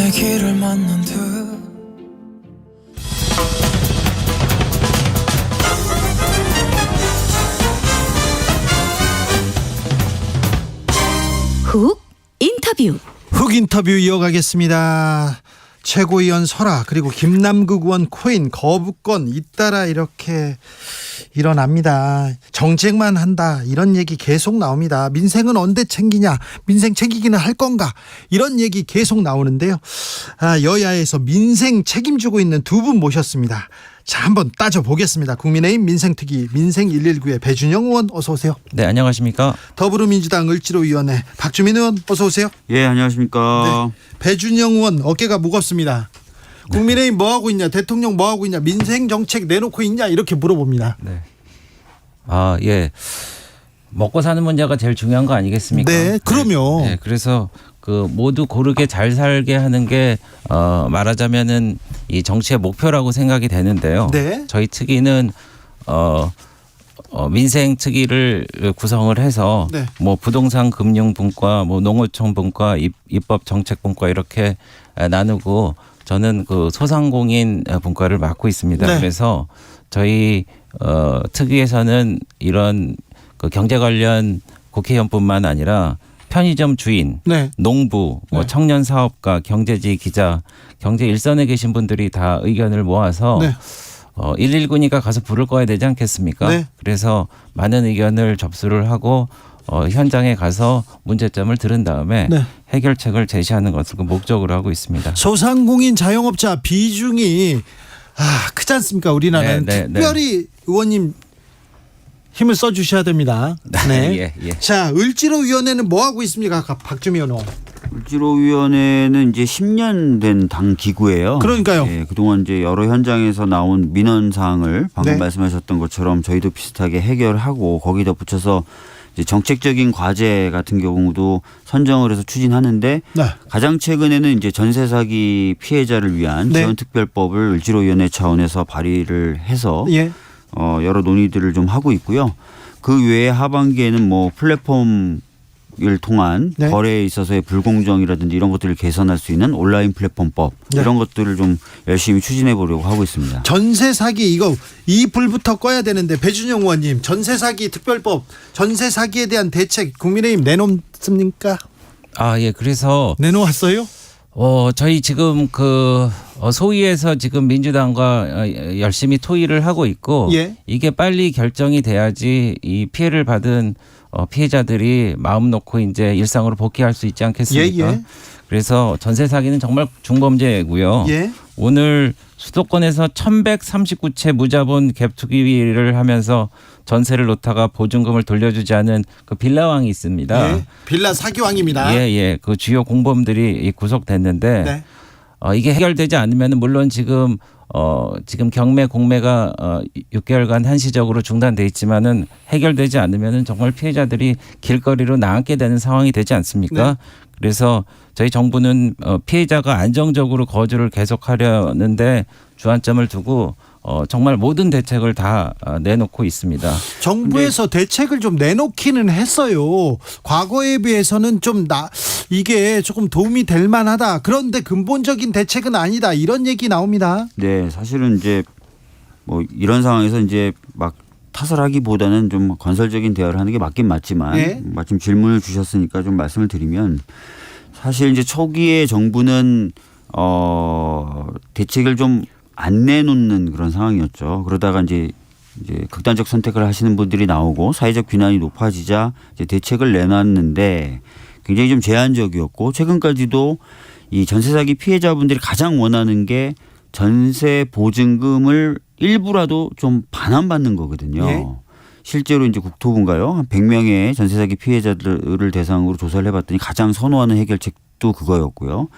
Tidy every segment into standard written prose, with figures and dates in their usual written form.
내 길을 만난 듯 훅 인터뷰. 훅 인터뷰 이어가겠습니다. 최고위원 설아 그리고 김남국 의원 코인 거부권 잇따라 이렇게 일어납니다. 정책만 한다 이런 얘기 계속 나옵니다. 민생은 언제 챙기냐, 민생 챙기기는 할 건가, 이런 얘기 계속 나오는데요. 여야에서 민생 책임지고 있는 두 분 모셨습니다. 자, 한번 따져보겠습니다. 국민의힘 민생특위 민생 119의 배준영 의원 어서 오세요. 네, 안녕하십니까. 더불어민주당 을지로위원회 박주민 의원 어서 오세요. 예, 안녕하십니까. 네. 배준영 의원 어깨가 무겁습니다. 국민의힘 뭐 하고 있냐, 대통령 뭐 하고 있냐, 민생 정책 내놓고 있냐 이렇게 물어봅니다. 네. 예. 먹고 사는 문제가 제일 중요한 거 아니겠습니까? 네, 그럼요. 네, 그래서 그 모두 고르게 잘 살게 하는 게 말하자면은 이 정치의 목표라고 생각이 되는데요. 네. 저희 특위는 민생 특위를 구성을 해서 네. 뭐 부동산 금융 분과 뭐 농어촌 분과 입법 정책 분과 이렇게 나누고 저는 그 소상공인 분과를 맡고 있습니다. 네. 그래서 저희 특위에서는 이런 그 경제 관련 국회의원뿐만 아니라 편의점 주인, 네. 농부, 뭐 네. 청년 사업가, 경제지 기자, 경제 일선에 계신 분들이 다 의견을 모아서 네. 119니까 가서 부를 거야 되지 않겠습니까? 네. 그래서 많은 의견을 접수를 하고 현장에 가서 문제점을 들은 다음에 네. 해결책을 제시하는 것을 그 목적으로 하고 있습니다. 소상공인 자영업자 비중이 크지 않습니까? 우리나라는 네, 네, 특별히 의원님 힘을 써주셔야 됩니다. 네. 예. 자, 을지로위원회는 뭐 하고 있습니까, 박주민 의원? 을지로위원회는 이제 10년 된 당 기구예요. 그러니까요. 예, 그동안 이제 여러 현장에서 나온 민원 사항을 방금 네. 말씀하셨던 것처럼 저희도 비슷하게 해결하고 거기에 덧붙여서 이제 정책적인 과제 같은 경우도 선정을 해서 추진하는데 네. 가장 최근에는 이제 전세 사기 피해자를 위한 네. 지원특별법을 을지로위원회 차원에서 발의를 해서 예. 여러 논의들을 좀 하고 있고요. 그 외에 하반기에는 뭐 플랫폼을 통한 네. 거래에 있어서의 불공정이라든지 이런 것들을 개선할 수 있는 온라인 플랫폼법 네. 이런 것들을 좀 열심히 추진해 보려고 하고 있습니다. 전세 사기 이거 이 불부터 꺼야 되는데 배준영 의원님 전세 사기 특별법 전세 사기에 대한 대책 국민의힘 내놓습니까? 예. 그래서 내놓았어요? 저희 지금 그 소위에서 지금 민주당과 열심히 토의를 하고 있고 예. 이게 빨리 결정이 돼야지 이 피해를 받은 피해자들이 마음 놓고 이제 일상으로 복귀할 수 있지 않겠습니까? 예. 그래서 전세 사기는 정말 중범죄고요. 예. 오늘 수도권에서 1139채 무자본 갭 투기를 하면서 전세를 놓다가 보증금을 돌려주지 않은 그 빌라왕이 있습니다. 예. 빌라 사기왕입니다. 예. 그 주요 공범들이 구속됐는데 네. 이게 해결되지 않으면 물론 지금 경매 공매가 6개월간 한시적으로 중단돼 있지만은 해결되지 않으면은 정말 피해자들이 길거리로 나앉게 되는 상황이 되지 않습니까? 네. 그래서 저희 정부는 피해자가 안정적으로 거주를 계속하려는데 주안점을 두고 정말 모든 대책을 다 내놓고 있습니다. 정부에서 대책을 좀 내놓기는 했어요. 과거에 비해서는 좀 이게 조금 도움이 될 만하다. 그런데 근본적인 대책은 아니다. 이런 얘기 나옵니다. 네, 사실은 이제 뭐 이런 상황에서 이제 막 탓을 하기보다는 좀 건설적인 대화를 하는 게 맞긴 맞지만 네. 마침 질문을 주셨으니까 좀 말씀을 드리면 사실 이제 초기에 정부는 대책을 좀 안 내놓는 그런 상황이었죠. 그러다가 이제 극단적 선택을 하시는 분들이 나오고 사회적 비난이 높아지자 이제 대책을 내놨는데 굉장히 좀 제한적이었고 최근까지도 이 전세 사기 피해자분들이 가장 원하는 게 전세 보증금을 일부라도 좀 반환받는 거거든요. 예. 실제로 이제 국토부인가요? 한 100명의 전세 사기 피해자들을 대상으로 조사를 해봤더니 가장 선호하는 해결책도 그거였고요.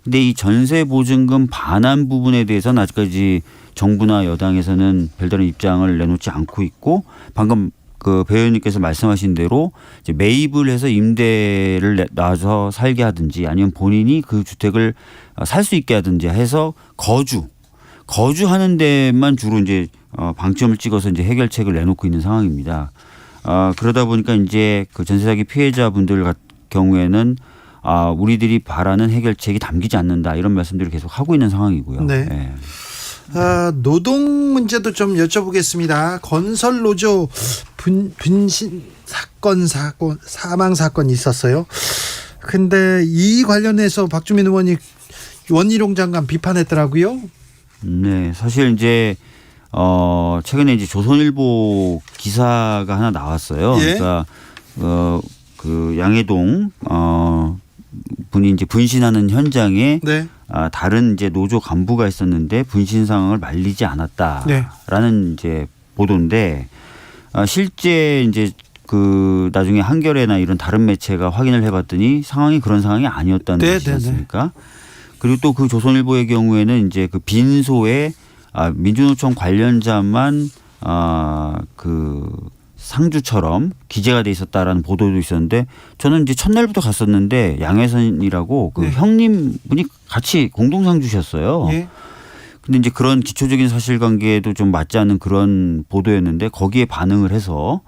근데 이 전세 보증금 반환 부분에 대해서는 아직까지 정부나 여당에서는 별다른 입장을 내놓지 않고 있고 방금 그 배 의원님께서 말씀하신 대로 이제 매입을 해서 임대를 놔서 살게 하든지 아니면 본인이 그 주택을 살 수 있게 하든지 해서 거주하는 데만 주로 이제 방점을 찍어서 이제 해결책을 내놓고 있는 상황입니다. 그러다 보니까 이제 그 전세 사기 피해자분들 같은 경우에는 우리들이 바라는 해결책이 담기지 않는다 이런 말씀들을 계속 하고 있는 상황이고요. 네. 예. 노동 문제도 좀 여쭤보겠습니다. 건설 노조 분신 사망 사건이 있었어요. 근데 이 관련해서 박주민 의원이 원희룡 장관 비판했더라고요. 네, 사실 이제 최근에 이제 조선일보 기사가 하나 나왔어요. 예. 그러니까 그 양해동 분이 이제 분신하는 현장에 네. 다른 이제 노조 간부가 있었는데 분신 상황을 말리지 않았다라는 이제 보도인데 실제 이제 그 나중에 한겨레나 이런 다른 매체가 확인을 해봤더니 상황이 그런 상황이 아니었다는 네, 것이지 네, 않습니까? 그리고 또 그 조선일보의 경우에는 이제 그 빈소에 민주노총 관련자만 그 상주처럼 기재가 돼 있었다라는 보도도 있었는데 저는 이제 첫날부터 갔었는데 양혜선이라고 그 네. 형님분이 같이 공동 상주셨어요. 예. 근데 이제 그런 기초적인 사실관계도 좀 맞지 않는 그런 보도였는데 거기에 반응을 해서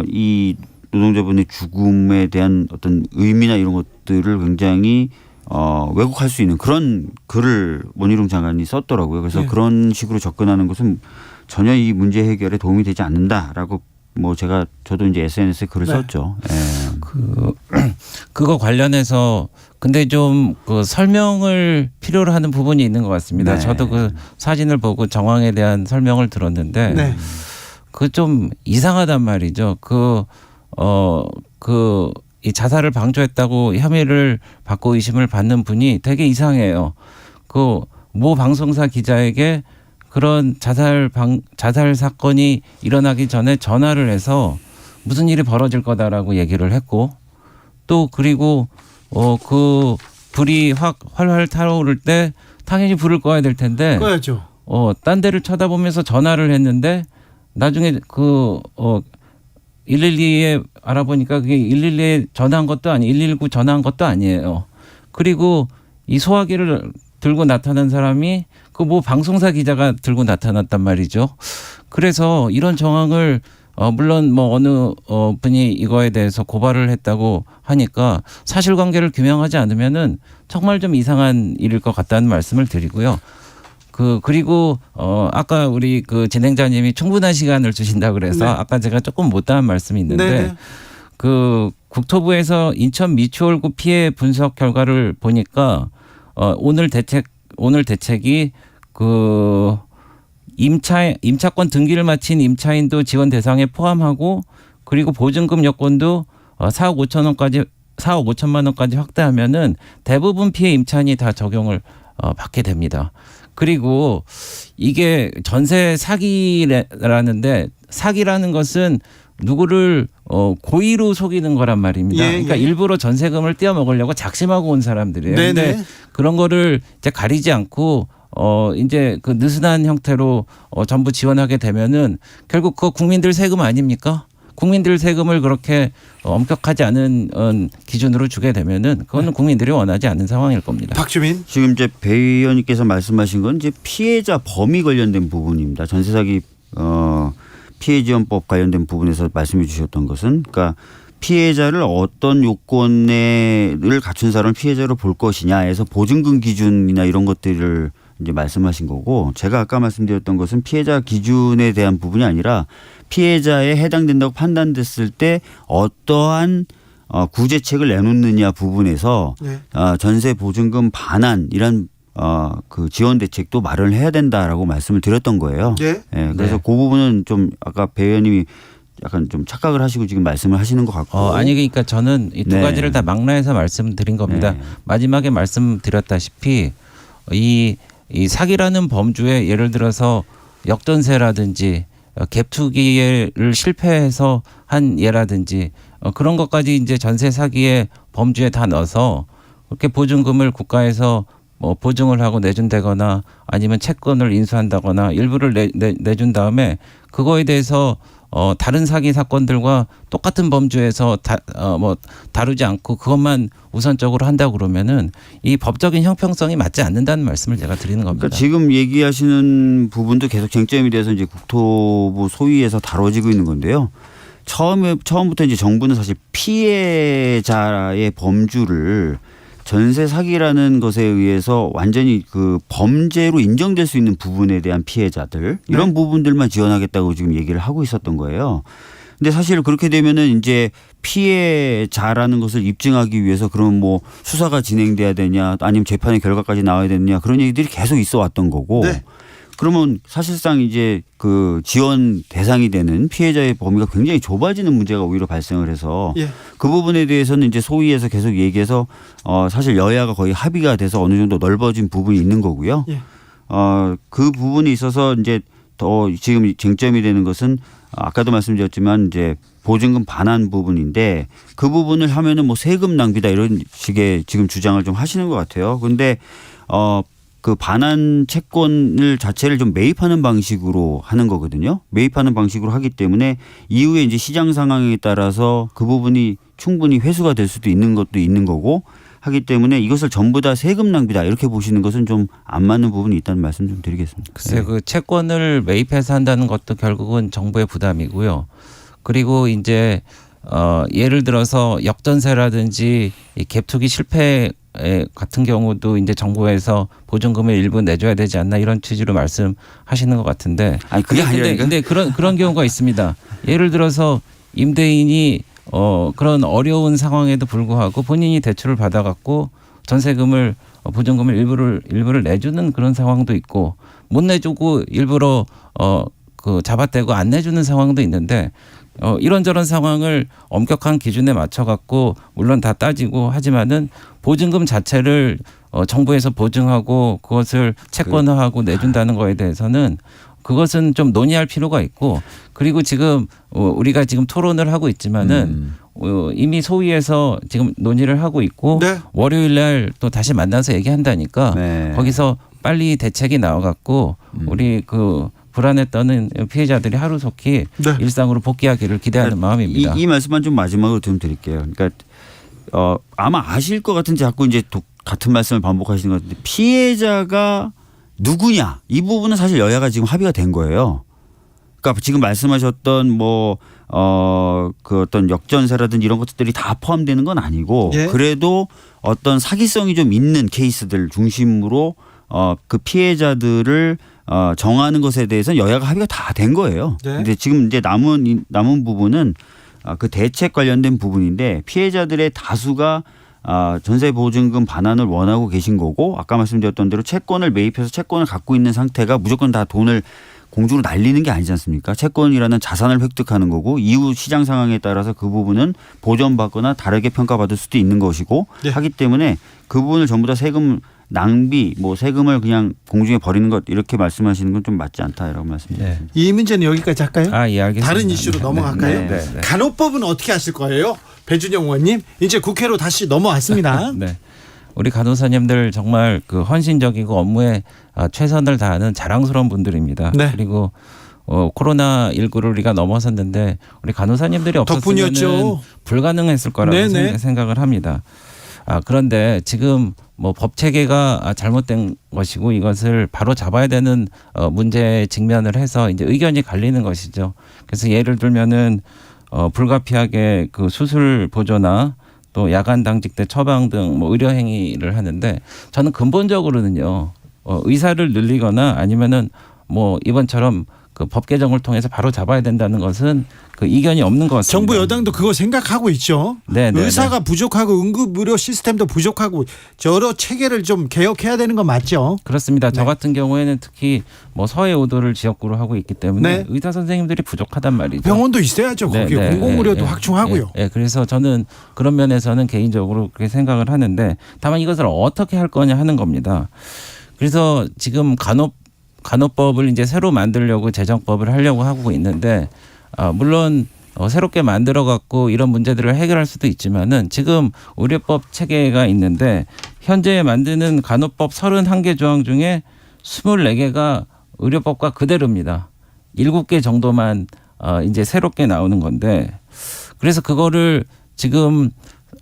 이 노동자분의 죽음에 대한 어떤 의미나 이런 것들을 굉장히 왜곡할 수 있는 그런 글을 원희룡 장관이 썼더라고요. 그래서 네. 그런 식으로 접근하는 것은 전혀 이 문제 해결에 도움이 되지 않는다라고 뭐 저도 이제 SNS에 글을 네. 썼죠. 예. 그거 관련해서 근데 좀 그 설명을 필요로 하는 부분이 있는 것 같습니다. 네. 저도 그 사진을 보고 정황에 대한 설명을 들었는데 네. 그 좀 이상하단 말이죠. 이 자살을 방조했다고 혐의를 받고 의심을 받는 분이 되게 이상해요. 그 모 방송사 기자에게 그런 자살 사건이 일어나기 전에 전화를 해서 무슨 일이 벌어질 거다라고 얘기를 했고 또 그리고 그 불이 확 활활 타오를 때 당연히 불을 꺼야 될 텐데 꺼야죠. 딴 데를 쳐다보면서 전화를 했는데 나중에 112에 알아보니까 그게 112에 전화한 것도 아니 119 전화한 것도 아니에요. 그리고 이 소화기를 들고 나타난 사람이 그 뭐 방송사 기자가 들고 나타났단 말이죠. 그래서 이런 정황을 물론 뭐 어느 분이 이거에 대해서 고발을 했다고 하니까 사실관계를 규명하지 않으면은 정말 좀 이상한 일일 것 같다는 말씀을 드리고요. 그리고 아까 우리 그 진행자님이 충분한 시간을 주신다 그래서 네. 아까 제가 조금 못다한 말씀이 있는데 네. 그 국토부에서 인천 미추홀구 피해 분석 결과를 보니까 오늘 대책이 그 임차권 등기를 마친 임차인도 지원 대상에 포함하고 그리고 보증금 여건도 4억 5천만 원까지 확대하면은 대부분 피해 임차인이 다 적용을 받게 됩니다. 그리고 이게 전세 사기라는데 사기라는 것은 누구를 고의로 속이는 거란 말입니다. 예, 그러니까 예. 일부러 전세금을 떼어먹으려고 작심하고 온 사람들이에요. 네네. 근데 그런 거를 이제 가리지 않고 이제 그 느슨한 형태로 전부 지원하게 되면은 결국 그 국민들 세금 아닙니까? 국민들 세금을 그렇게 엄격하지 않은 기준으로 주게 되면은 그거는 국민들이 원하지 않는 상황일 겁니다. 박주민. 지금 이제 배 의원님께서 말씀하신 건 이제 피해자 범위 관련된 부분입니다. 전세 사기 피해지원법 관련된 부분에서 말씀해 주셨던 것은 그러니까 피해자를 어떤 요건을 갖춘 사람을 피해자로 볼 것이냐에서 보증금 기준이나 이런 것들을 이제 말씀하신 거고 제가 아까 말씀드렸던 것은 피해자 기준에 대한 부분이 아니라 피해자에 해당된다고 판단됐을 때 어떠한 구제책을 내놓느냐 부분에서 네. 전세 보증금 반환 이런 그 지원 대책도 마련을 해야 된다라고 말씀을 드렸던 거예요. 예. 예, 그래서 네. 그 부분은 좀 아까 배 의원님이 약간 좀 착각을 하시고 지금 말씀을 하시는 것 같고. 아니 그러니까 저는 이 두 네. 가지를 다 망라해서 말씀드린 겁니다. 네. 마지막에 말씀드렸다시피 이 사기라는 범주에 예를 들어서 역전세라든지 갭 투기를 실패해서 한 예라든지 그런 것까지 이제 전세 사기의 범주에 다 넣어서 그렇게 보증금을 국가에서 뭐 보증을 하고 내준다거나 아니면 채권을 인수한다거나 일부를 내준 다음에 그거에 대해서 다른 사기 사건들과 똑같은 범주에서 다루지 않고 그것만 우선적으로 한다고 그러면은 이 법적인 형평성이 맞지 않는다는 말씀을 제가 드리는 겁니다. 그러니까 지금 얘기하시는 부분도 계속 쟁점이 돼서 이제 국토부 소위에서 다뤄지고 있는 건데요. 처음부터 이제 정부는 사실 피해자의 범주를 전세 사기라는 것에 의해서 완전히 그 범죄로 인정될 수 있는 부분에 대한 피해자들 이런 네. 부분들만 지원하겠다고 지금 얘기를 하고 있었던 거예요. 근데 사실 그렇게 되면은 이제 피해자라는 것을 입증하기 위해서 그럼 뭐 수사가 진행돼야 되냐 아니면 재판의 결과까지 나와야 되느냐 그런 얘기들이 계속 있어 왔던 거고 네. 그러면 사실상 이제 그 지원 대상이 되는 피해자의 범위가 굉장히 좁아지는 문제가 오히려 발생을 해서 예. 그 부분에 대해서는 이제 소위에서 계속 얘기해서 사실 여야가 거의 합의가 돼서 어느 정도 넓어진 부분이 있는 거고요. 예. 그 부분에 있어서 이제 더 지금 쟁점이 되는 것은 아까도 말씀드렸지만 이제 보증금 반환 부분인데 그 부분을 하면은 뭐 세금 낭비다 이런 식의 지금 주장을 좀 하시는 것 같아요. 그런데 그 반환 채권을 자체를 좀 매입하는 방식으로 하는 거거든요. 매입하는 방식으로 하기 때문에 이후에 이제 시장 상황에 따라서 그 부분이 충분히 회수가 될 수도 있는 것도 있는 거고 하기 때문에 이것을 전부 다 세금 낭비다 이렇게 보시는 것은 좀 안 맞는 부분이 있다는 말씀 좀 드리겠습니다. 글쎄 그 채권을 매입해서 한다는 것도 결국은 정부의 부담이고요. 그리고 이제 예를 들어서 역전세라든지 이 갭투기 실패 같은 경우도 이제 정부에서 보증금을 일부 내줘야 되지 않나 이런 취지로 말씀하시는 것 같은데. 아니 그게 아니라 근데 그런 경우가 있습니다. 예를 들어서 임대인이 그런 어려운 상황에도 불구하고 본인이 대출을 받아갖고 전세금을 보증금을 일부를 내주는 그런 상황도 있고 못 내주고 일부러 그 잡아떼고 안 내주는 상황도 있는데 이런저런 상황을 엄격한 기준에 맞춰갖고 물론 다 따지고 하지만은 보증금 자체를 정부에서 보증하고 그것을 채권화하고 내준다는 거에 대해서는 그것은 좀 논의할 필요가 있고 그리고 지금 우리가 지금 토론을 하고 있지만은 이미 소위에서 지금 논의를 하고 있고 네. 월요일 날 또 다시 만나서 얘기한다니까 네. 거기서 빨리 대책이 나와갖고 우리 그 불안에 떠는 피해자들이 하루속히 네. 일상으로 복귀하기를 기대하는 마음입니다. 이 말씀만 좀 마지막으로 좀 드릴게요. 그러니까 아마 아실 것 같은데 자꾸 이제 같은 말씀을 반복하시는 것 같은데 피해자가 누구냐 이 부분은 사실 여야가 지금 합의가 된 거예요. 그러니까 지금 말씀하셨던 그 어떤 역전세라든지 이런 것들이 다 포함되는 건 아니고 예. 그래도 어떤 사기성이 좀 있는 케이스들 중심으로 그 피해자들을 정하는 것에 대해서는 여야가 합의가 다 된 거예요. 네. 근데 지금 이제 남은 부분은 그 대책 관련된 부분인데 피해자들의 다수가 전세 보증금 반환을 원하고 계신 거고 아까 말씀드렸던 대로 채권을 매입해서 채권을 갖고 있는 상태가 무조건 다 돈을 공중으로 날리는 게 아니지 않습니까? 채권이라는 자산을 획득하는 거고 이후 시장 상황에 따라서 그 부분은 보전받거나 다르게 평가받을 수도 있는 것이고 네. 하기 때문에 그 부분을 전부 다 세금 낭비 뭐 세금을 그냥 공중에 버리는 것 이렇게 말씀하시는 건 좀 맞지 않다라고 말씀드립니다. 이 문제는 여기까지 할까요? 예, 알겠습니다. 다른 이슈로 넘어갈까요? 네. 간호법은 어떻게 하실 거예요? 배준영 의원님 이제 국회로 다시 넘어왔습니다. 네. 우리 간호사님들 정말 그 헌신적이고 업무에 최선을 다하는 자랑스러운 분들입니다. 네. 그리고 코로나19를 우리가 넘어섰는데 우리 간호사님들이 없었으면 덕분이었죠. 불가능했을 거라고 네네. 생각을 합니다. 그런데 지금 뭐 법 체계가 잘못된 것이고 이것을 바로 잡아야 되는 문제에 직면을 해서 이제 의견이 갈리는 것이죠. 그래서 예를 들면은 불가피하게 그 수술 보조나 또 야간 당직대 처방 등 뭐 의료 행위를 하는데 저는 근본적으로는요 의사를 늘리거나 아니면은 뭐 이번처럼 그 법 개정을 통해서 바로 잡아야 된다는 것은 그 이견이 없는 것 같습니다. 정부 여당도 그거 생각하고 있죠. 네, 의사가 부족하고 응급의료 시스템도 부족하고 여러 체계를 좀 개혁해야 되는 건 맞죠. 그렇습니다. 저 네. 같은 경우에는 특히 뭐 서해 5도를 지역구로 하고 있기 때문에 네. 의사 선생님들이 부족하단 말이죠. 병원도 있어야죠. 거기 공공의료도 확충하고요. 그래서 저는 그런 면에서는 개인적으로 그렇게 생각을 하는데 다만 이것을 어떻게 할 거냐 하는 겁니다. 그래서 지금 간호법을 이제 새로 만들려고 제정법을 하려고 하고 있는데 물론 새롭게 만들어 갖고 이런 문제들을 해결할 수도 있지만은 지금 의료법 체계가 있는데 현재 만드는 간호법 31개 조항 중에 24개가 의료법과 그대로입니다. 7개 정도만 이제 새롭게 나오는 건데 그래서 그거를 지금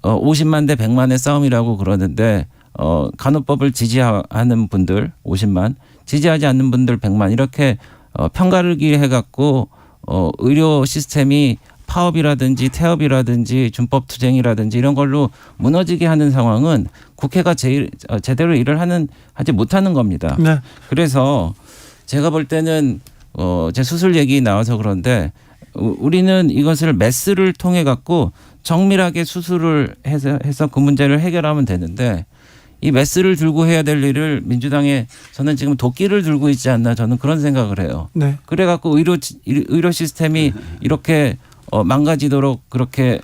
50만 대 100만의 싸움이라고 그러는데 간호법을 지지하는 분들 50만, 지지하지 않는 분들 100만 이렇게 편가르기 해갖고 의료 시스템이 파업이라든지 태업이라든지 준법 투쟁이라든지 이런 걸로 무너지게 하는 상황은 국회가 제대로 일을 하지 못하는 겁니다. 네. 그래서 제가 볼 때는 제 수술 얘기 나와서 그런데 우리는 이것을 메스를 통해 갖고 정밀하게 수술을 해서 그 문제를 해결하면 되는데 이 메스를 들고 해야 될 일을 민주당에 저는 지금 도끼를 들고 있지 않나 저는 그런 생각을 해요. 네. 그래 갖고 의료 시스템이 이렇게 망가지도록 그렇게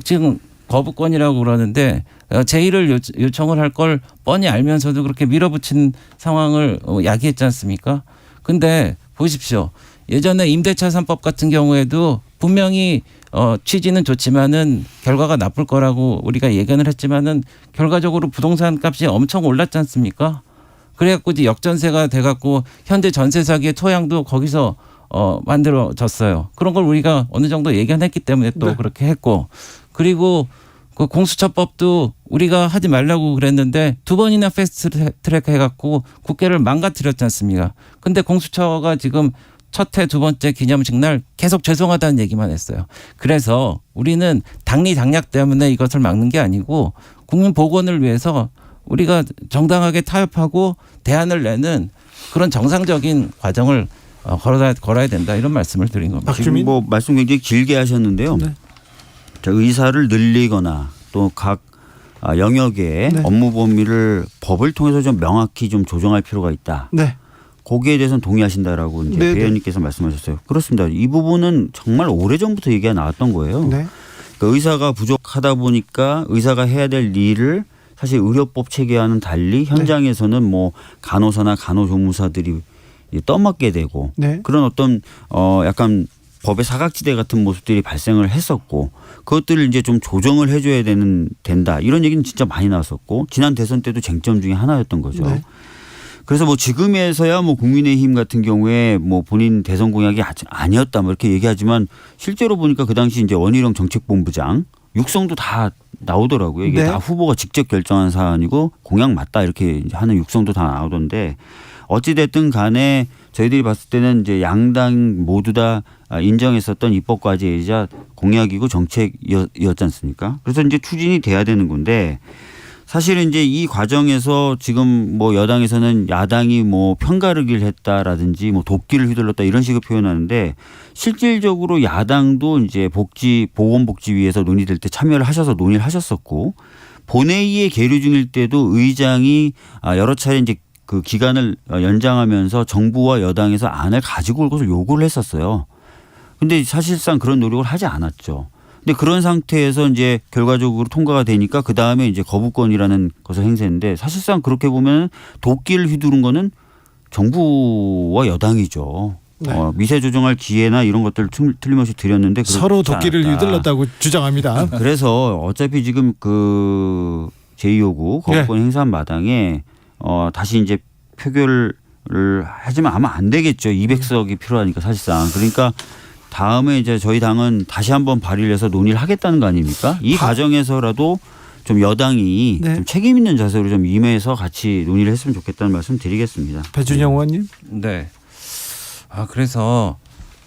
지금 거부권이라고 그러는데 제의를 요청을 할 걸 뻔히 알면서도 그렇게 밀어붙인 상황을 야기했지 않습니까? 근데 보십시오. 예전에 임대차 3법 같은 경우에도 분명히 취지는 좋지만은 결과가 나쁠 거라고 우리가 예견을 했지만은 결과적으로 부동산 값이 엄청 올랐지 않습니까? 그래갖고 이제 역전세가 돼갖고 현재 전세 사기의 토양도 거기서 만들어졌어요. 그런 걸 우리가 어느 정도 예견했기 때문에 또 네. 그렇게 했고 그리고 그 공수처법도 우리가 하지 말라고 그랬는데 2번이나 패스트트랙 해갖고 국회를 망가뜨렸지 않습니까? 근데 공수처가 지금 첫 해 두 번째 기념식 날 계속 죄송하다는 얘기만 했어요. 그래서 우리는 당리당략 때문에 이것을 막는 게 아니고 국민 복원을 위해서 우리가 정당하게 타협하고 대안을 내는 그런 정상적인 과정을 걸어야 된다 이런 말씀을 드린 겁니다. 지금 뭐 말씀 굉장히 길게 하셨는데요. 네. 자, 의사를 늘리거나 또 각 영역의 네. 업무 범위를 법을 통해서 좀 명확히 좀 조정할 필요가 있다. 네. 거기에 대해서는 동의하신다라고 이제 네, 배현님께서 말씀하셨어요. 그렇습니다. 이 부분은 정말 오래전부터 얘기가 나왔던 거예요. 네. 그러니까 의사가 부족하다 보니까 의사가 해야 될 일을 사실 의료법 체계와는 달리 현장에서는 뭐 간호사나 간호조무사들이 떠맡게 되고 네. 그런 어떤 약간 법의 사각지대 같은 모습들이 발생을 했었고 그것들을 이제 좀 조정을 해줘야 된다 이런 얘기는 진짜 많이 나왔었고 지난 대선 때도 쟁점 중에 하나였던 거죠. 네. 그래서 뭐 지금에서야 뭐 국민의힘 같은 경우에 뭐 본인 대선 공약이 아니었다 뭐 이렇게 얘기하지만 실제로 보니까 그 당시 이제 원희룡 정책본부장 육성도 다 나오더라고요. 이게 네. 다 후보가 직접 결정한 사안이고 공약 맞다 이렇게 하는 육성도 다 나오던데 어찌됐든 간에 저희들이 봤을 때는 이제 양당 모두 다 인정했었던 입법 과제이자 공약이고 정책이었지 않습니까? 그래서 이제 추진이 돼야 되는 건데 사실은 이제 이 과정에서 지금 뭐 여당에서는 야당이 뭐 편가르기를 했다라든지 뭐 도끼를 휘둘렀다 이런 식으로 표현하는데 실질적으로 야당도 이제 보건복지위에서 논의될 때 참여를 하셔서 논의를 하셨었고 본회의에 계류 중일 때도 의장이 여러 차례 이제 그 기간을 연장하면서 정부와 여당에서 안을 가지고 올 것을 요구를 했었어요. 근데 사실상 그런 노력을 하지 않았죠. 근데 그런 상태에서 이제 결과적으로 통과가 되니까 그 다음에 이제 거부권이라는 것을 행사했는데 사실상 그렇게 보면 도끼를 휘두른 거는 정부와 여당이죠. 네. 미세 조정할 기회나 이런 것들을 틀림없이 드렸는데 서로 도끼를 휘둘렀다고 주장합니다. 그래서 어차피 지금 그 제2요구 거부권 행사한 마당에 다시 이제 표결을 하지만 아마 안 되겠죠. 200석이 필요하니까 사실상. 그러니까 다음에 이제 저희 당은 다시 한번 발의를 해서 논의를 하겠다는 거 아닙니까? 이 과정에서라도 좀 여당이 네. 좀 책임 있는 자세로 좀 임해서 같이 논의를 했으면 좋겠다는 말씀 드리겠습니다. 배준영 의원님. 네. 그래서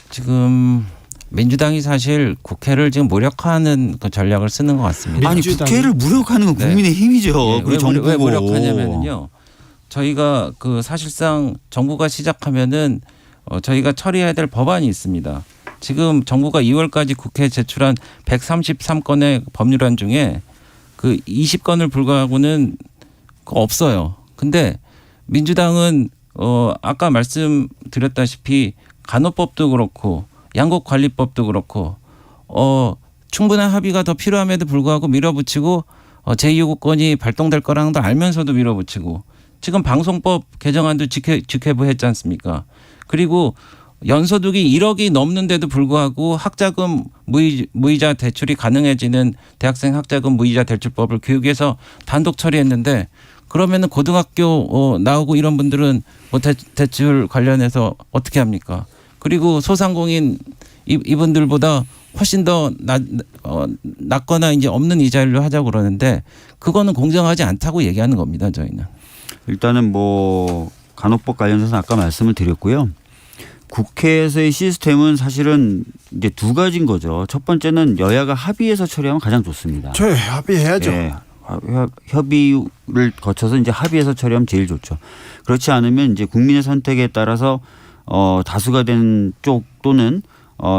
지금 민주당이 사실 국회를 지금 무력화하는 그 전략을 쓰는 것 같습니다. 아니 민주당이- 국회를 무력화하는 건 네. 국민의힘이죠. 예, 그리고 정부고. 왜 무력하냐면요. 저희가 그 사실상 정부가 시작하면은 저희가 처리해야 될 법안이 있습니다. 지금 정부가 2월까지 국회에 제출한 133건의 법률안 중에 그 20건을 불과하고는 없어요. 근데 민주당은 아까 말씀드렸다시피 간호법도 그렇고 양곡관리법도 그렇고 충분한 합의가 더 필요함에도 불구하고 밀어붙이고 제2요구권이 발동될 거라는 걸 알면서도 밀어붙이고 지금 방송법 개정안도 직회부 했지 않습니까? 그리고 연소득이 1억이 넘는데도 불구하고 학자금 무이자 대출이 가능해지는 대학생 학자금 무이자 대출법을 교육에서 단독 처리했는데 그러면은 고등학교 나오고 이런 분들은 뭐 대출 관련해서 어떻게 합니까? 그리고 소상공인 이분들보다 훨씬 더 낮거나 이제 없는 이자율로 하자고 그러는데 그거는 공정하지 않다고 얘기하는 겁니다. 저희는. 일단은 뭐 간호법 관련해서 아까 말씀을 드렸고요. 국회에서의 시스템은 사실은 이제 두 가지인 거죠. 첫 번째는 여야가 합의해서 처리하면 가장 좋습니다. 저 합의해야죠. 예, 협의를 거쳐서 이제 합의해서 처리하면 제일 좋죠. 그렇지 않으면 이제 국민의 선택에 따라서 다수가 된 쪽 또는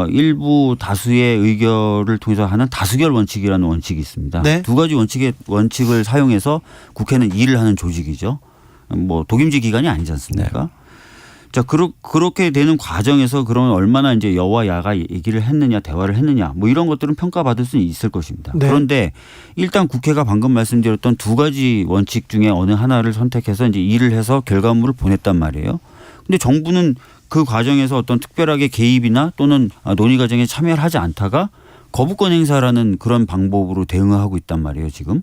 일부 다수의 의결을 통해서 하는 다수결 원칙이라는 원칙이 있습니다. 네. 두 가지 원칙을 사용해서 국회는 일을 하는 조직이죠. 뭐 독임제 기관이 아니지 않습니까? 네. 자, 그렇게 되는 과정에서 그러면 얼마나 이제 여와 야가 얘기를 했느냐, 대화를 했느냐, 뭐 이런 것들은 평가받을 수는 있을 것입니다. 네. 그런데 일단 국회가 방금 말씀드렸던 두 가지 원칙 중에 어느 하나를 선택해서 이제 일을 해서 결과물을 보냈단 말이에요. 근데 정부는 그 과정에서 어떤 특별하게 개입이나 또는 논의 과정에 참여를 하지 않다가 거부권 행사라는 그런 방법으로 대응하고 있단 말이에요, 지금.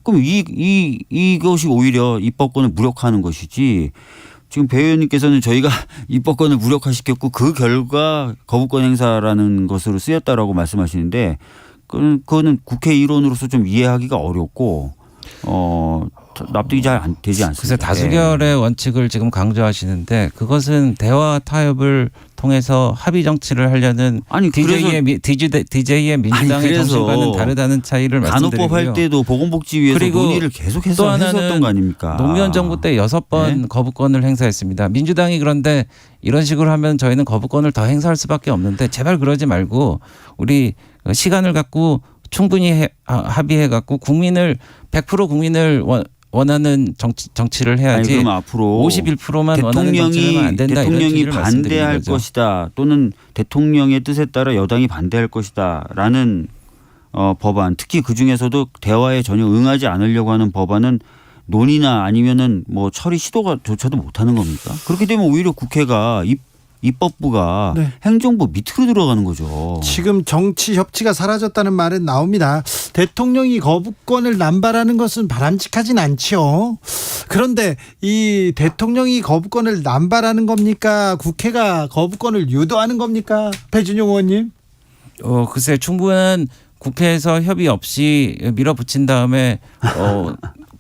그럼 이것이 오히려 입법권을 무력화하는 것이지. 지금 배 의원님께서는 저희가 입법권을 무력화시켰고 그 결과 거부권 행사라는 것으로 쓰였다라고 말씀하시는데 그거는 국회 일원으로서 좀 이해하기가 어렵고 납득이 잘 안 되지 않습니다. 그래서 다수결의 원칙을 지금 강조하시는데 그것은 대화 타협을 통해서 합의 정치를 하려는 아니, DJ의 민주당의 그래서 정신과는 다르다는 차이를 말씀드리고요. 간호법 할 때도 보건복지위에서 그리고 논의를 계속해서 또 하나는 했었던 거 아닙니까? 노무현 정부 때 6번 네? 거부권을 행사했습니다. 민주당이 그런데 이런 식으로 하면 저희는 거부권을 더 행사할 수밖에 없는데 제발 그러지 말고 우리 시간을 갖고 충분히 합의해 갖고 국민을 100% 국민을 원하는 정치를 해야지. 아니, 그럼 앞으로 51%만 원하는 정치를 하면 안 된다. 대통령이 이런 취지를 반대할 말씀드리는 거죠. 것이다 또는 대통령의 뜻에 따라 여당이 반대할 것이다라는 법안, 특히 그 중에서도 대화에 전혀 응하지 않으려고 하는 법안은 논의나 아니면은 뭐 처리 시도가조차도 못하는 겁니까? 그렇게 되면 오히려 국회가 입법부가 네. 행정부 밑으로 들어가는 거죠. 지금 정치 협치가 사라졌다는 말은 나옵니다. 대통령이 거부권을 남발하는 것은 바람직하진 않죠. 그런데 이 대통령이 거부권을 남발하는 겁니까? 국회가 거부권을 유도하는 겁니까? 배준용 의원님. 글쎄 충분한 국회에서 협의 없이 밀어붙인 다음에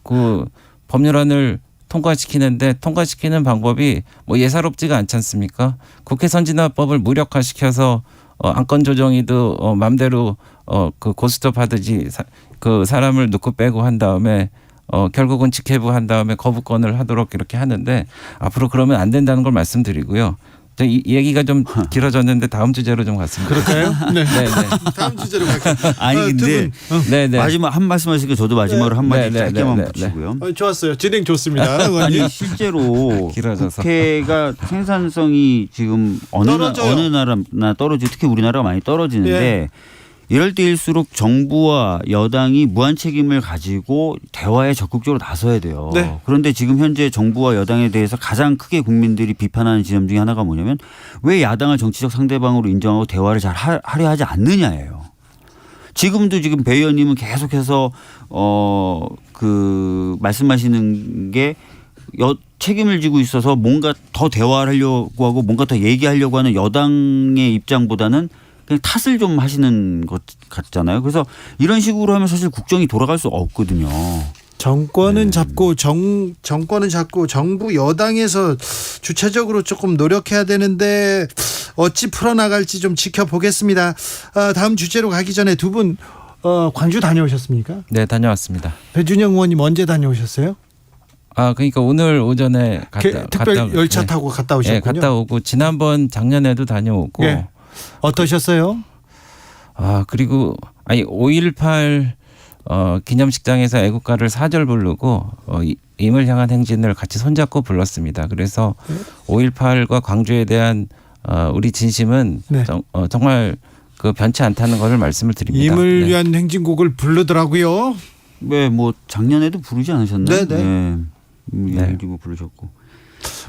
그 법률안을 통과시키는 방법이 뭐 예사롭지가 않지 않습니까? 국회 선진화법을 무력화시켜서 안건 조정이도 맘대로 그 고스톱 하듯이 그 사람을 넣고 빼고 한 다음에 결국은 직회부 한 다음에 거부권을 하도록 이렇게 하는데 앞으로 그러면 안 된다는 걸 말씀드리고요. 이 얘기가 좀 길어졌는데 다음 주제로 좀 갔습니다. 그럴까요? 네. 네. 다음 주제로 갈게요. 아니 근데 네. 마지막 한 말씀 하시니까 저도 마지막으로 한 마디 짧게만 붙이고요. 좋았어요. 진행 좋습니다. 아니 실제로 길어져서. 국회가 생산성이 지금 어느 나라나 떨어지고 특히 우리나라가 많이 떨어지는데 예. 이럴 때일수록 정부와 여당이 무한 책임을 가지고 대화에 적극적으로 나서야 돼요. 네. 그런데 지금 현재 정부와 여당에 대해서 가장 크게 국민들이 비판하는 지점 중에 하나가 뭐냐면 왜 야당을 정치적 상대방으로 인정하고 대화를 잘 하려 하지 않느냐예요. 지금도 지금 배 의원님은 계속해서 그 말씀하시는 게 책임을 지고 있어서 뭔가 더 대화를 하려고 하고 뭔가 더 얘기하려고 하는 여당의 입장보다는 그냥 탓을 좀 하시는 것 같잖아요. 그래서 이런 식으로 하면 사실 국정이 돌아갈 수 없거든요. 정권은 잡고 정권은 잡고 정부 여당에서 주체적으로 조금 노력해야 되는데 어찌 풀어나갈지 좀 지켜보겠습니다. 다음 주제로 가기 전에 두 분 광주 다녀오셨습니까? 네, 다녀왔습니다. 배준영 의원님 언제 다녀오셨어요? 그러니까 오늘 오전에 특별 열차 타고 갔다 오셨군요. 네, 갔다 오고 지난번 작년에도 다녀오고. 네. 어떠셨어요? 그리고 5.18 기념식장에서 애국가를 4절 부르고 임을 향한 행진을 같이 손잡고 불렀습니다. 그래서 5.18과 광주에 대한 우리 진심은 네. 정말 그 변치 않다는 것을 말씀을 드립니다. 임을 네. 위한 행진곡을 부르더라고요. 네, 뭐 작년에도 부르지 않으셨나요? 네. 행진곡 부르셨고.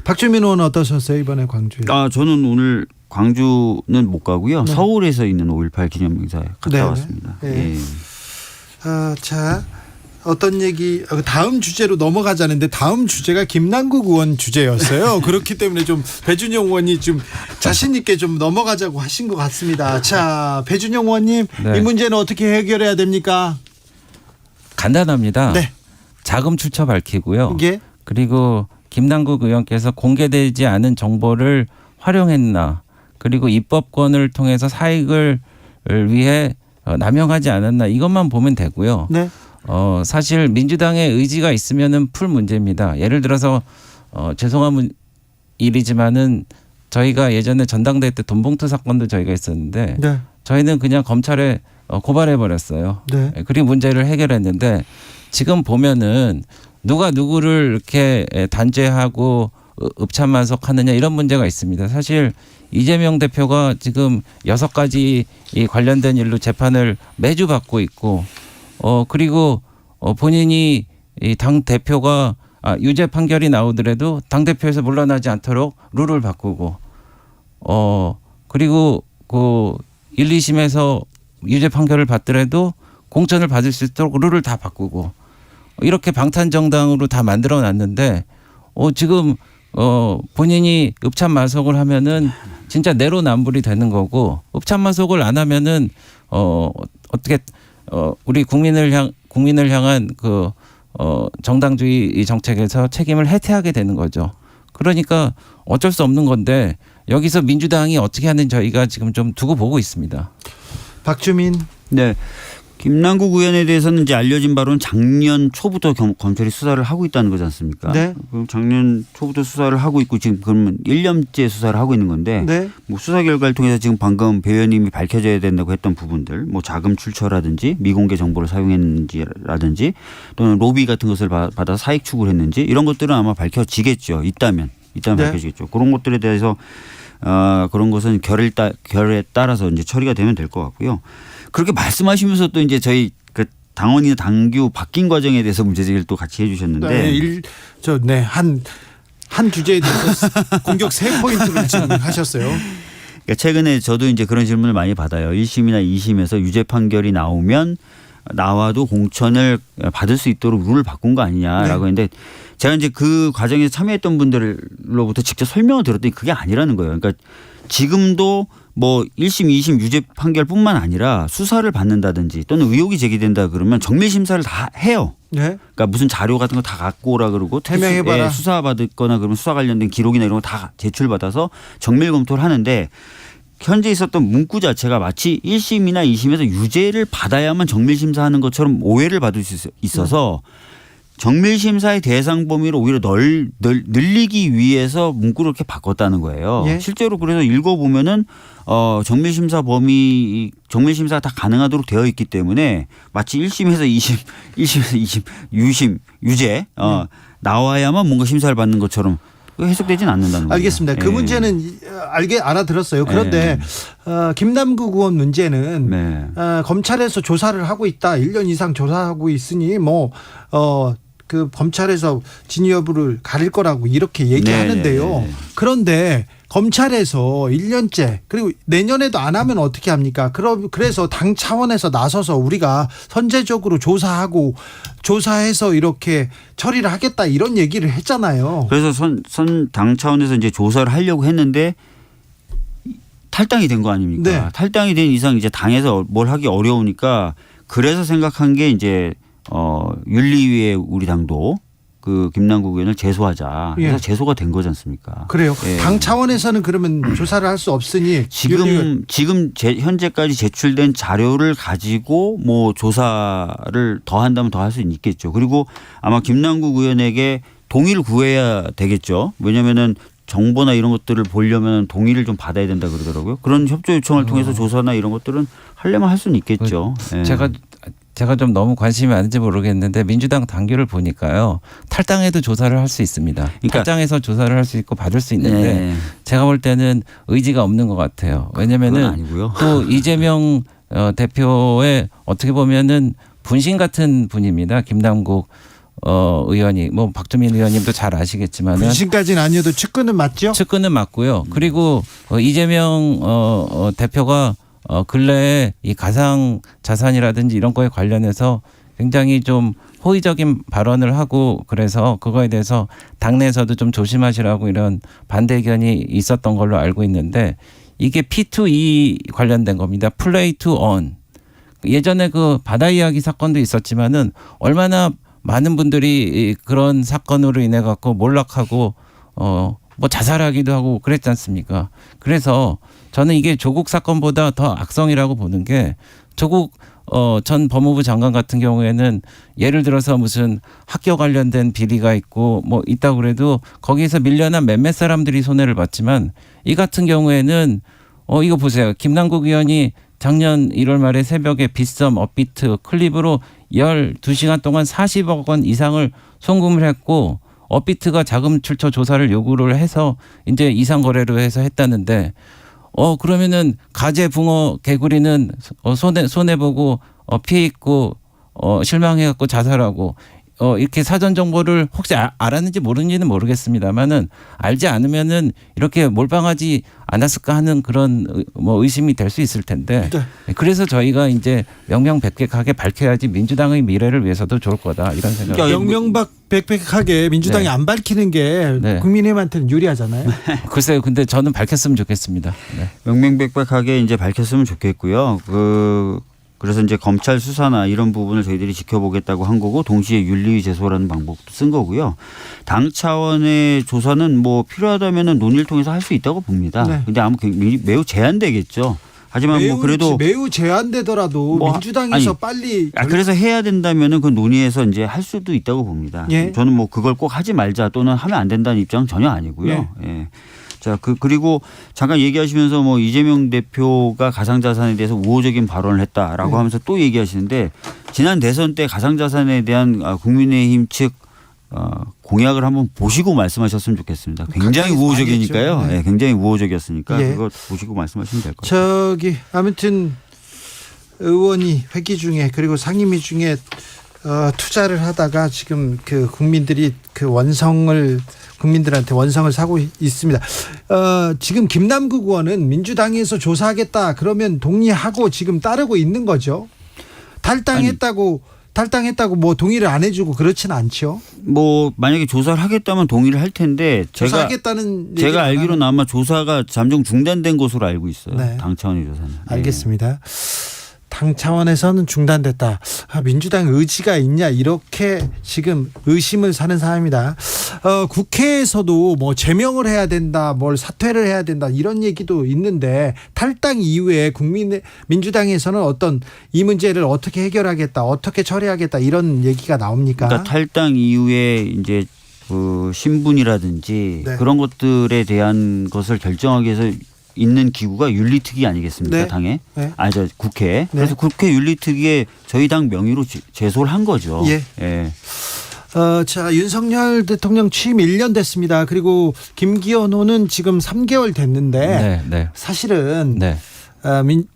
박주민 의원 어떠셨어요 이번에 광주에? 저는 오늘 광주는 못 가고요. 네. 서울에서 있는 5.18 기념행사에 갔다 네. 왔습니다. 네. 예. 자, 어떤 얘기 다음 주제로 넘어가자는데 다음 주제가 김남국 의원 주제였어요. 그렇기 때문에 좀 배준영 의원이 좀 자신 있게 좀 넘어가자고 하신 것 같습니다. 자, 배준영 의원님 네. 이 문제는 어떻게 해결해야 됩니까? 간단합니다. 네. 자금 출처 밝히고요. 예. 그리고 김남국 의원께서 공개되지 않은 정보를 활용했나 그리고 입법권을 통해서 사익을 위해 남용하지 않았나 이것만 보면 되고요. 네. 사실 민주당의 의지가 있으면은 풀 문제입니다. 예를 들어서 죄송한 일이지만은 저희가 예전에 전당대회 때 돈봉투 사건도 저희가 있었는데 네. 저희는 그냥 검찰에 고발해 버렸어요. 네. 그리고 문제를 해결했는데 지금 보면은 누가 누구를 이렇게 단죄하고 읍참만석하느냐 이런 문제가 있습니다. 사실 이재명 대표가 지금 6가지 이 관련된 일로 재판을 매주 받고 있고 그리고 본인이 이 당 대표가 유죄 판결이 나오더라도 당 대표에서 물러나지 않도록 룰을 바꾸고 그리고 그 1, 2심에서 유죄 판결을 받더라도 공천을 받을 수 있도록 룰을 다 바꾸고 이렇게 방탄정당으로 다 만들어 놨는데 지금 본인이 읍참마속을 하면은 진짜 내로남불이 되는 거고 읍참마속을 안 하면은 어떻게 우리 국민을 향한 그 정당주의 정책에서 책임을 해태하게 되는 거죠. 그러니까 어쩔 수 없는 건데 여기서 민주당이 어떻게 하는지 저희가 지금 좀 두고 보고 있습니다. 박주민. 네. 김남국 의원에 대해서는 이제 알려진 바로는 작년 초부터 검찰이 수사를 하고 있다는 거지 않습니까? 네. 그럼 작년 초부터 수사를 하고 있고 지금 그러면 1년째 수사를 하고 있는 건데 네. 뭐 수사 결과를 통해서 지금 방금 배 의원님이 밝혀져야 된다고 했던 부분들 뭐 자금 출처라든지 미공개 정보를 사용했는지라든지 또는 로비 같은 것을 받아서 사익 추구를 했는지 이런 것들은 아마 밝혀지겠죠. 있다면 네. 밝혀지겠죠. 그런 것들에 대해서 그런 것은 결에 따라서 이제 처리가 되면 될 것 같고요. 그렇게 말씀하시면서 또 이제 저희 그 당원이나 당규 바뀐 과정에 대해서 문제제기를 또 같이 해주셨는데, 한 주제에 대해서 공격 3포인트를 지금 하셨어요. 그러니까 최근에 저도 이제 그런 질문을 많이 받아요. 1심이나 2심에서 유죄 판결이 나와도 공천을 받을 수 있도록 룰을 바꾼 거 아니냐라고 했는데 제가 이제 그 과정에서 참여했던 분들로부터 직접 설명을 들었더니 그게 아니라는 거예요. 그러니까 지금도 뭐 1심, 2심 유죄 판결뿐만 아니라 수사를 받는다든지 또는 의혹이 제기된다 그러면 정밀 심사를 다 해요. 네. 그러니까 무슨 자료 같은 거 다 갖고 오라 그러고 해명해봐라. 수사 받거나 그러면 수사 관련된 기록이나 이런 거 다 제출받아서 정밀 검토를 하는데 현재 있었던 문구 자체가 마치 1심이나 2심에서 유죄를 받아야만 정밀 심사하는 것처럼 오해를 받을 수 있어서 정밀 심사의 대상 범위를 오히려 늘리기 위해서 문구를 이렇게 바꿨다는 거예요. 예. 실제로 그래서 읽어보면은 정밀 심사 정밀 심사가 다 가능하도록 되어 있기 때문에 마치 1심에서 2심, 1심에서 2심, 유죄 나와야만 뭔가 심사를 받는 것처럼 해석되진 않는다는 거예요. 알겠습니다. 그 예. 문제는 알아들었어요. 그런데 김남국 의원 문제는 네. 검찰에서 조사를 하고 있다. 1년 이상 조사하고 있으니 그 검찰에서 진위 여부를 가릴 거라고 이렇게 얘기하는데요. 네. 그런데 검찰에서 1년째 그리고 내년에도 안 하면 어떻게 합니까? 그래서 당 차원에서 나서서 우리가 선제적으로 조사해서 이렇게 처리를 하겠다 이런 얘기를 했잖아요. 그래서 당 차원에서 이제 조사를 하려고 했는데 탈당이 된 거 아닙니까? 네. 탈당이 된 이상 이제 당에서 뭘 하기 어려우니까 그래서 생각한 게 이제 윤리위에 우리 당도 그 김남국 의원을 제소하자. 그래서 예. 제소가 된 거지 않습니까? 그래요. 예. 당 차원에서는 그러면 조사를 할 수 없으니 지금 현재까지 제출된 자료를 가지고 뭐 조사를 더 한다면 더 할 수는 있겠죠. 그리고 아마 김남국 의원에게 동의를 구해야 되겠죠. 왜냐하면은 정보나 이런 것들을 보려면 동의를 좀 받아야 된다 그러더라고요. 그런 협조 요청을 통해서 조사나 이런 것들은 하려면 할 수는 있겠죠. 예. 제가 좀 너무 관심이 많은지 모르겠는데 민주당 당규를 보니까요. 탈당해도 조사를 할 수 있습니다. 그러니까 탈당해서 조사를 할 수 있고 받을 수 있는데 네. 제가 볼 때는 의지가 없는 것 같아요. 왜냐면은 그건 아니고요. 또 이재명 대표의 어떻게 보면은 분신 같은 분입니다. 김남국 의원이 뭐 박주민 의원님도 잘 아시겠지만은 분신까지는 아니어도 측근은 맞죠? 측근은 맞고요. 그리고 이재명 대표가 근래에 이 가상 자산이라든지 이런 거에 관련해서 굉장히 좀 호의적인 발언을 하고 그래서 그거에 대해서 당내에서도 좀 조심하시라고 이런 반대 의견이 있었던 걸로 알고 있는데 이게 P2E 관련된 겁니다. Play to earn. 예전에 그 바다 이야기 사건도 있었지만은 얼마나 많은 분들이 그런 사건으로 인해 갖고 몰락하고 뭐 자살하기도 하고 그랬지 않습니까? 그래서 저는 이게 조국 사건보다 더 악성이라고 보는 게 조국 전 법무부 장관 같은 경우에는 예를 들어서 무슨 학교 관련된 비리가 있고 뭐 있다고 그래도 거기에서 밀려난 몇몇 사람들이 손해를 봤지만 이 같은 경우에는 이거 보세요. 김남국 의원이 작년 1월 말에 새벽에 빗썸, 업비트, 클립으로 12시간 동안 40억 원 이상을 송금을 했고 업비트가 자금 출처 조사를 요구를 해서 이제 이상 거래로 해서 했다는데 그러면은 가재 붕어 개구리는 손해 보고 피해 있고 실망해 갖고 자살하고 이렇게 사전 정보를 혹시 알았는지 모르는지는 모르겠습니다만은 알지 않으면은 이렇게 몰빵하지 않았을까 하는 그런 뭐 의심이 될 수 있을 텐데 그래서 저희가 이제 명명백백하게 밝혀야지 민주당의 미래를 위해서도 좋을 거다 이런 생각. 명명백백하게 민주당이 네. 안 밝히는 게 네. 국민의힘한테는 유리하잖아요. 글쎄요, 근데 저는 밝혔으면 좋겠습니다. 네. 명명백백하게 이제 밝혔으면 좋겠고요. 그래서 이제 검찰 수사나 이런 부분을 저희들이 지켜보겠다고 한 거고 동시에 윤리위 제소라는 방법도 쓴 거고요. 당 차원의 조사는 뭐 필요하다면은 논의를 통해서 할 수 있다고 봅니다. 네. 근데 아마 매우 제한되겠죠. 하지만 뭐 그래도 매우 제한되더라도 뭐 민주당에서 빨리 그래서 해야 된다면은 그 논의해서 이제 할 수도 있다고 봅니다. 예. 저는 뭐 그걸 꼭 하지 말자 또는 하면 안 된다는 입장은 전혀 아니고요. 예. 자, 그리고 잠깐 얘기하시면서 뭐 이재명 대표가 가상자산에 대해서 우호적인 발언을 했다라고 하면서 또 얘기하시는데 지난 대선 때 가상자산에 대한 국민의힘 측 공약을 한번 보시고 말씀하셨으면 좋겠습니다. 굉장히 우호적이니까요. 네. 네, 굉장히 우호적이었으니까 예. 그거 보시고 말씀하시면 될 것 같아요. 아무튼 의원이 회기 중에 그리고 상임위 중에 투자를 하다가 지금 그 국민들이 국민들한테 원성을 사고 있습니다. 지금 김남국 의원은 민주당에서 조사하겠다 그러면 동의하고 지금 따르고 있는 거죠. 탈당했다고 뭐 동의를 안 해주고 그렇지는 않죠. 뭐 만약에 조사를 하겠다면 동의를 할 텐데 조사하겠다는 제가 알기로는 아마 조사가 잠정 중단된 것으로 알고 있어요. 네. 당 차원의 조사는. 알겠습니다. 당 차원에서는 중단됐다. 민주당 의지가 있냐 이렇게 지금 의심을 사는 사람입니다. 국회에서도 뭐 제명을 해야 된다, 뭘 사퇴를 해야 된다 이런 얘기도 있는데 탈당 이후에 민주당에서는 어떤 이 문제를 어떻게 해결하겠다, 어떻게 처리하겠다 이런 얘기가 나옵니까? 그러니까 탈당 이후에 이제 그 신분이라든지 네. 그런 것들에 대한 것을 결정하기 위해서 있는 기구가 윤리특위 아니겠습니까? 네. 당에. 네. 국회에. 네. 그래서 국회 윤리특위에 저희 당 명의로 제소를 한 거죠. 예. 예. 자, 윤석열 대통령 취임 1년 됐습니다. 그리고 김기현 의원은 지금 3개월 됐는데 네. 사실은 네.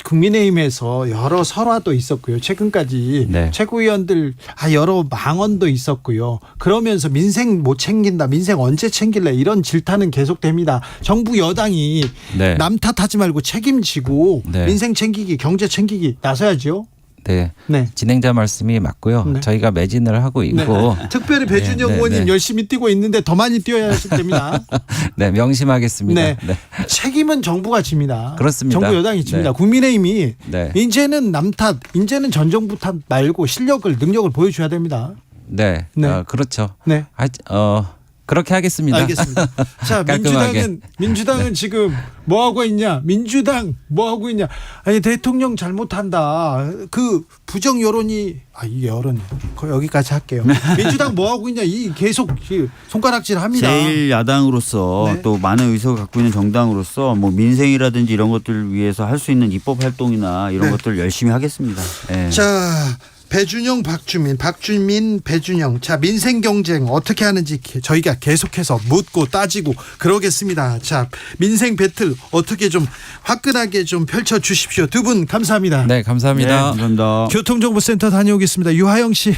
국민의힘에서 여러 설화도 있었고요. 최근까지 네. 최고위원들 여러 망언도 있었고요. 그러면서 민생 못 챙긴다, 민생 언제 챙길래 이런 질타는 계속됩니다. 정부 여당이 네. 남 탓하지 말고 책임지고 네. 민생 챙기기, 경제 챙기기 나서야죠. 네. 네. 진행자 말씀이 맞고요. 네. 저희가 매진을 하고 있고 특별히 배준영 네, 의원님 네. 열심히 뛰고 있는데 더 많이 뛰어야 됩니다. 네, 명심하겠습니다. 네. 네. 책임은 정부가 집니다. 그렇습니다. 정부 여당이 집니다. 네. 국민의힘이 네. 이제는 남 탓, 이제는 전 정부 탓 말고 능력을 보여줘야 됩니다. 네. 네. 그렇죠. 네. 그렇게 하겠습니다. 알겠습니다. 자, 깔끔하게. 민주당은 지금 뭐 하고 있냐? 아니 대통령 잘못한다. 그 부정 여론이 이 여론 여기까지 할게요. 민주당 뭐 하고 있냐? 계속 손가락질합니다. 제일 야당으로서 네. 또 많은 의석을 갖고 있는 정당으로서 뭐 민생이라든지 이런 것들을 위해서 할 수 있는 입법 활동이나 이런 네. 것들을 열심히 하겠습니다. 예. 자, 배준영, 박주민, 배준영. 자, 민생 경쟁 어떻게 하는지 저희가 계속해서 묻고 따지고 그러겠습니다. 자, 민생 배틀 어떻게 좀 화끈하게 좀 펼쳐 주십시오. 두 분 감사합니다. 네, 감사합니다. 네, 감사합니다. 교통정보센터 다녀오겠습니다. 유하영 씨.